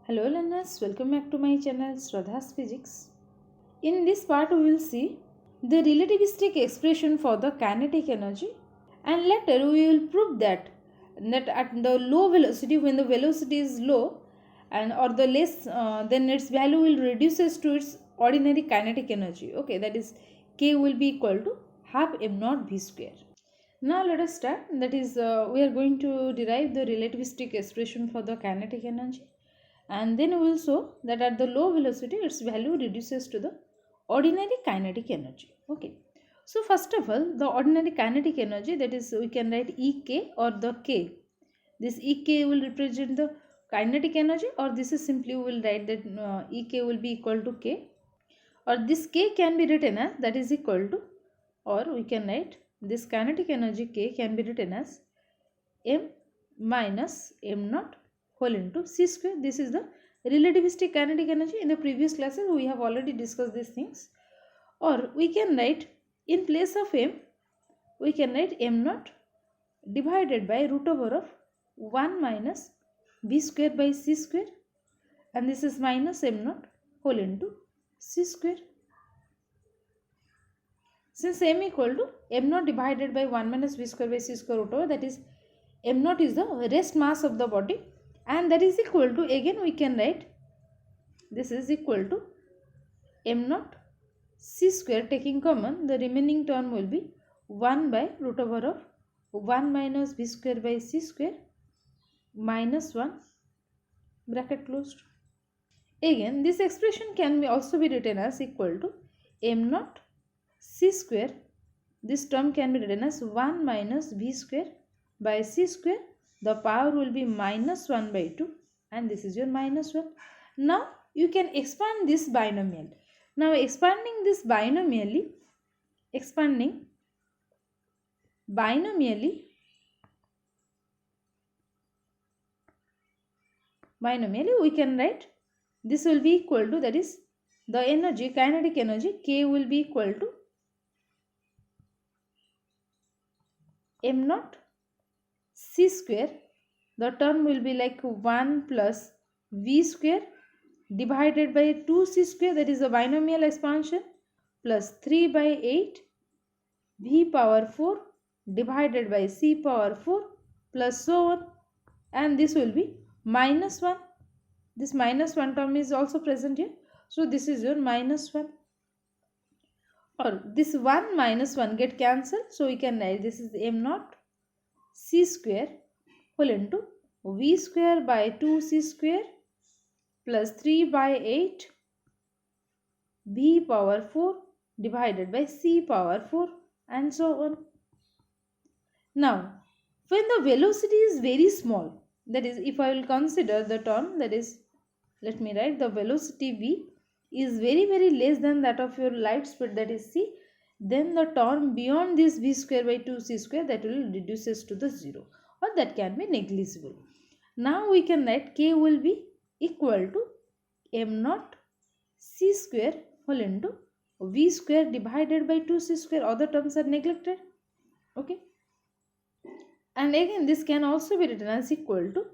Hello learners, welcome back to my channel Shraddha's Physics. In this part we will see the relativistic expression for the kinetic energy, and later we will prove that at the low velocity, when the velocity is low and or the less, then its value will reduces to its ordinary kinetic energy. Okay, that is K will be equal to half m naught v square. Now let us start. That is, we are going to derive the relativistic expression for the kinetic energy, and then we will show that at the low velocity its value reduces to the ordinary kinetic energy. Okay, so first of all, the ordinary kinetic energy, that is, we can write ek or the k. This ek will represent the kinetic energy, or this is simply we will write that ek will be equal to k, or this k can be written as that is equal to, or we can write this kinetic energy k can be written as m minus m naught whole into c square. This is the relativistic kinetic energy. In the previous classes we have already discussed these things. Or we can write, in place of m, we can write m naught divided by root over of 1 minus b square by c square, and this is minus m naught whole into c square. Since m equal to m naught divided by 1 minus b square by c square root over, that is m naught is the rest mass of the body, and that is equal to, again we can write this is equal to m naught c square, taking common the remaining term will be 1 by root over of 1 minus b square by c square minus 1 bracket closed. Again this expression can be also be written as equal to m naught c square, this term can be written as 1 minus b square by c square, the power will be minus 1 by 2, and this is your minus 1. Now you can expand this binomial. Now expanding binomially, we can write this will be equal to, that is the energy, kinetic energy K will be equal to m naught c square, the term will be like 1 plus v square divided by 2c square, that is a binomial expansion, plus 3 by 8 v power 4 divided by c power 4 plus so on, and this will be minus 1. This minus 1 term is also present here, so this is your minus 1. Or this 1 minus 1 get cancelled, so we can write this is m naught c square whole into v square by 2c square plus 3 by 8 v power 4 divided by c power 4 and so on. Now when the velocity is very small, that is, if I will consider the term, that is, let me write, the velocity v is very less than that of your light speed, that is c, then the term beyond this v square by 2c square, that will reduces to the 0, or that can be negligible. Now we can write k will be equal to m naught c square whole into v square divided by 2c square, other terms are neglected. Okay, and again this can also be written as equal to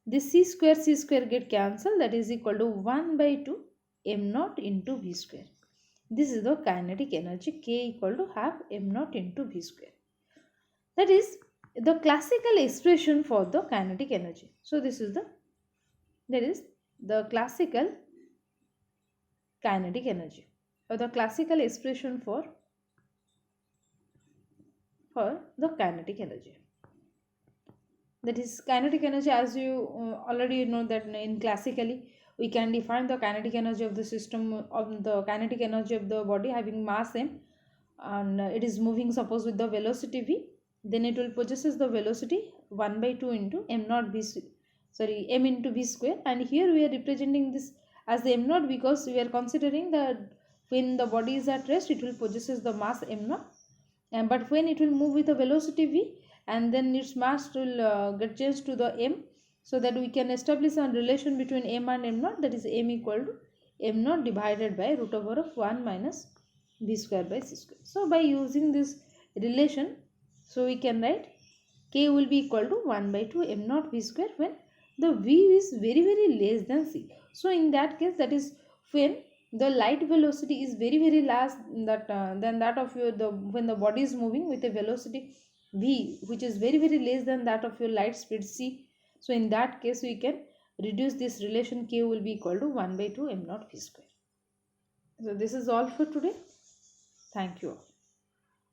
this c square get cancelled, that is equal to 1 by 2 m naught into v square. This is the kinetic energy K equal to half m naught into v square. That is the classical expression for the kinetic energy. So this is the classical kinetic energy, or the classical expression for the kinetic energy. That is kinetic energy, as you already know that in classically we can define the kinetic energy of the system, of the kinetic energy of the body having mass m, and it is moving suppose with the velocity v, then it will possesses the velocity 1 by 2 into m naught v, m into v square, and here we are representing this as the m naught because we are considering that when the body is at rest it will possesses the mass m naught, but when it will move with the velocity v, and then its mass will get changed to the m, so that we can establish a relation between m and m naught, that is m equal to m naught divided by root over of 1 minus v square by c square. So by using this relation, so we can write k will be equal to 1 by 2 m naught v square when the v is very less than c. So in that case, that is when the light velocity is very less than that of your the when the body is moving with a velocity v which is very less than that of your light speed c. So in that case, we can reduce this relation k will be equal to 1 by 2 m naught v square. So this is all for today. Thank you all.